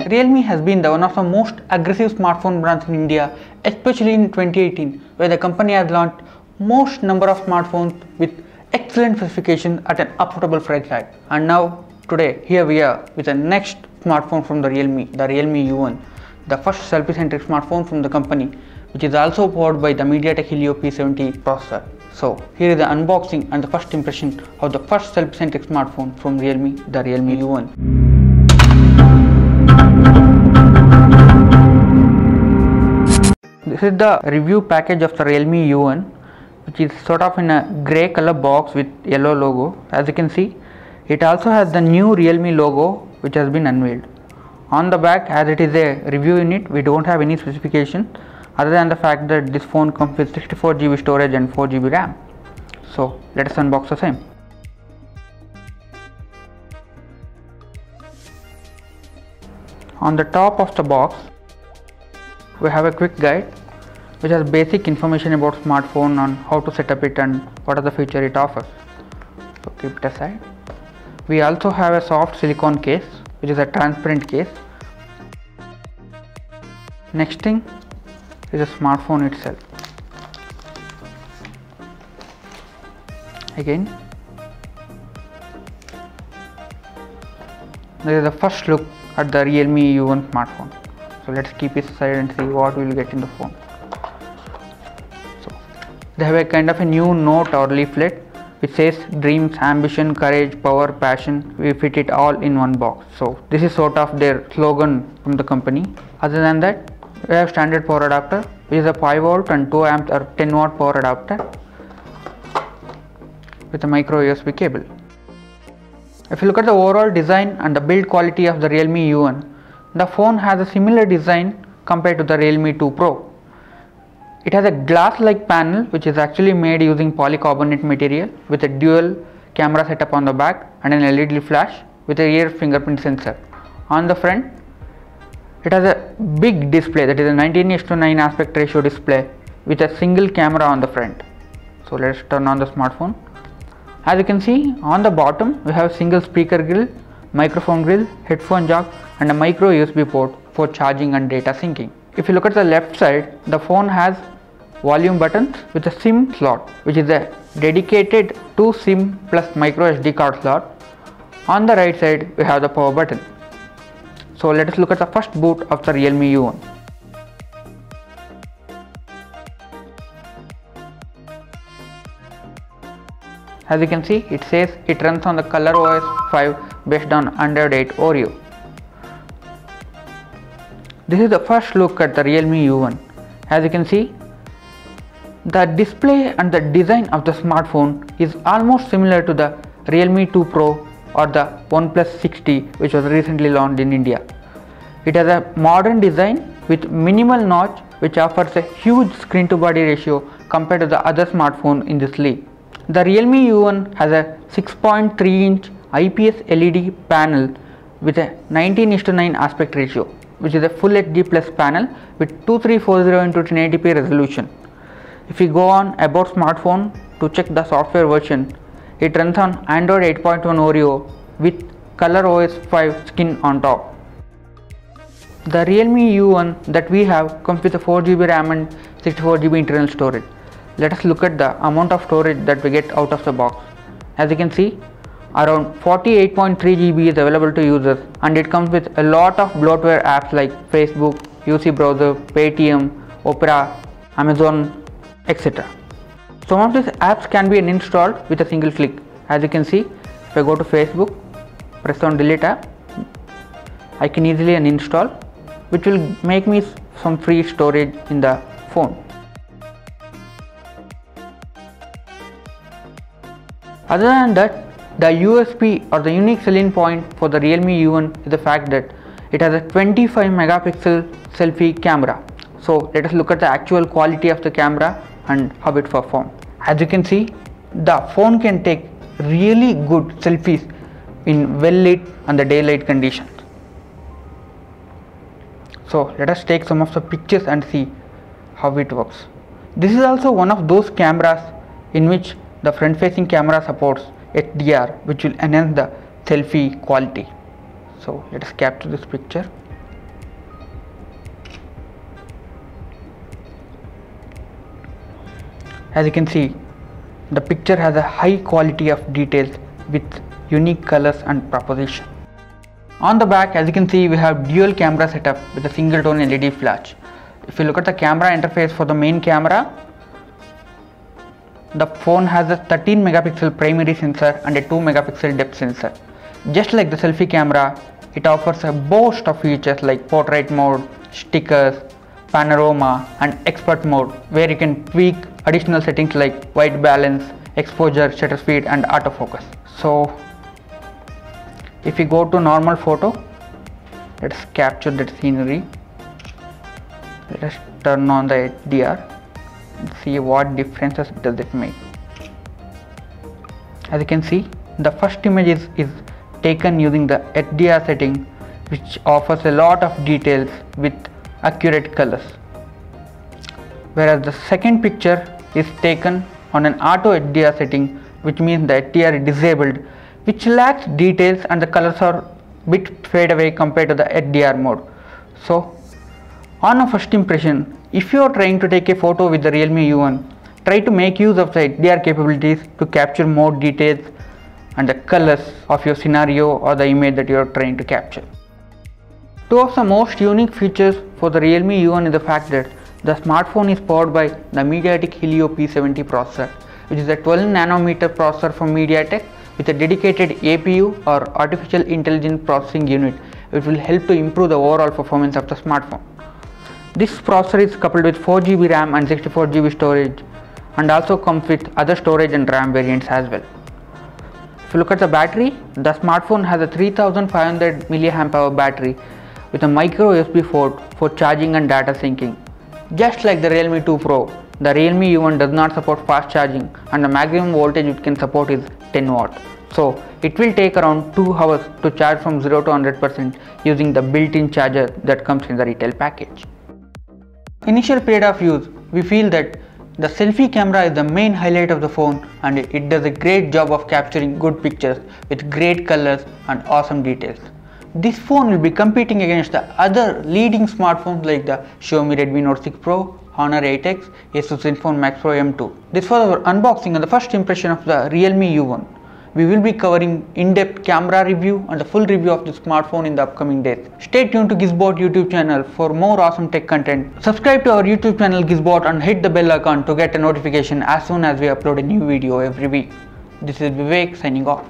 Realme has been one of the most aggressive smartphone brands in India, especially in 2018, where the company has launched most number of smartphones with excellent specifications at an affordable price tag. And now today here we are with the next smartphone from the Realme U1, the first selfie-centric smartphone from the company, which is also powered by the MediaTek Helio P70 processor. So here is the unboxing and the first impression of the first selfie-centric smartphone from Realme, the Realme U1. This is the review package of the Realme U1, which is sort of in a grey color box with yellow logo. As you can see, it also has the new Realme logo which has been unveiled. On the back, as it is a review unit, we don't have any specification other than the fact that this phone comes with 64GB storage and 4GB RAM. So let us unbox the same. On the top of the box, we have a quick guide which has basic information about smartphone on how to set up it and what are the features it offers. So keep it aside. We also have a soft silicone case, which is a transparent case. Next thing is the smartphone itself. Again, this is the first look at the Realme U1 smartphone. So let's keep it aside and see what we will get in the phone. So they have a kind of a new note or leaflet which says dreams, ambition, courage, power, passion, we fit it all in one box. So this is sort of their slogan from the company. Other than that, we have standard power adapter, which is a 5V and 2 amp or 10W power adapter with a micro USB cable. If you look at the overall design and the build quality of the Realme U1, the phone has a similar design compared to the Realme 2 Pro. It has a glass-like panel which is actually made using polycarbonate material with a dual camera setup on the back and an LED flash with a rear fingerprint sensor. On the front, it has a big display, that is a 19:9 aspect ratio display with a single camera on the front. So let's turn on the smartphone. As you can see, on the bottom we have a single speaker grill, microphone grill, headphone jack and a micro USB port for charging and data syncing. If you look at the left side, the phone has volume buttons with a SIM slot, which is a dedicated 2 SIM plus micro SD card slot. On the right side, we have the power button. So let us look at the first boot of the Realme U1. As you can see, it says it runs on the ColorOS 5 based on Android 8 Oreo. This is the first look at the Realme U1. As you can see, the display and the design of the smartphone is almost similar to the Realme 2 Pro or the OnePlus 60, which was recently launched in India. It has a modern design with minimal notch, which offers a huge screen to body ratio compared to the other smartphone in this league. The Realme U1 has a 6.3-inch IPS LED panel with a 19:9 aspect ratio, which is a full HD plus panel with 2340x1080p resolution. If we go on about smartphone to check the software version, it runs on Android 8.1 Oreo with ColorOS 5 skin on top. The Realme U1 that we have comes with a 4GB RAM and 64GB internal storage. Let us look at the amount of storage that we get out of the box. As you can see, around 48.3GB is available to users, and it comes with a lot of bloatware apps like Facebook, UC Browser, Paytm, Opera, Amazon, etc. Some of these apps can be uninstalled with a single click. As you can see, if I go to Facebook, press on delete app, I can easily uninstall, which will make me some free storage in the phone. Other than that, the USP or the unique selling point for the Realme U1 is the fact that it has a 25 megapixel selfie camera. So let us look at the actual quality of the camera and how it performs. As you can see, the phone can take really good selfies in well lit and the daylight conditions. So let us take some of the pictures and see how it works. This is also one of those cameras in which the front facing camera supports HDR, which will enhance the selfie quality. So let us capture this picture. As you can see, the picture has a high quality of details with unique colors and proposition. On the back, as you can see, we have dual camera setup with a single tone LED flash. If you look at the camera interface for the main camera, the phone has a 13 megapixel primary sensor and a 2 megapixel depth sensor. Just like the selfie camera, it offers a host of features like portrait mode, stickers, panorama and expert mode, where you can tweak additional settings like white balance, exposure, shutter speed and autofocus. So if you go to normal photo, let's capture that scenery. Let's turn on the HDR and see what differences does it make. As you can see, the first image is taken using the HDR setting, which offers a lot of details with accurate colors, whereas the second picture is taken on an auto HDR setting, which means the HDR is disabled, which lacks details and the colors are bit fade away compared to the HDR mode. So on a first impression, if you are trying to take a photo with the Realme U1, try to make use of the HDR capabilities to capture more details and the colors of your scenario or the image that you are trying to capture. Two of the most unique features for the Realme U1 is the fact that the smartphone is powered by the MediaTek Helio P70 processor, which is a 12 nanometer processor from MediaTek with a dedicated APU or artificial intelligence processing unit, which will help to improve the overall performance of the smartphone. This processor is coupled with 4GB RAM and 64GB storage and also comes with other storage and RAM variants as well. If you look at the battery, the smartphone has a 3500 mAh battery with a micro USB port for charging and data syncing. Just like the Realme 2 Pro, the Realme U1 does not support fast charging and the maximum voltage it can support is 10 watts. So it will take around 2 hours to charge from 0 to 100% using the built-in charger that comes in the retail package. Initial period of use, we feel that the selfie camera is the main highlight of the phone and it does a great job of capturing good pictures with great colors and awesome details. This phone will be competing against the other leading smartphones like the Xiaomi Redmi Note 6 Pro, Honor 8X, Asus ZenFone Max Pro M2. This was our unboxing and the first impression of the Realme U1. We will be covering in-depth camera review and a full review of the smartphone in the upcoming days. Stay tuned to GizBot YouTube channel for more awesome tech content. Subscribe to our YouTube channel GizBot and hit the bell icon to get a notification as soon as we upload a new video every week. This is Vivek signing off.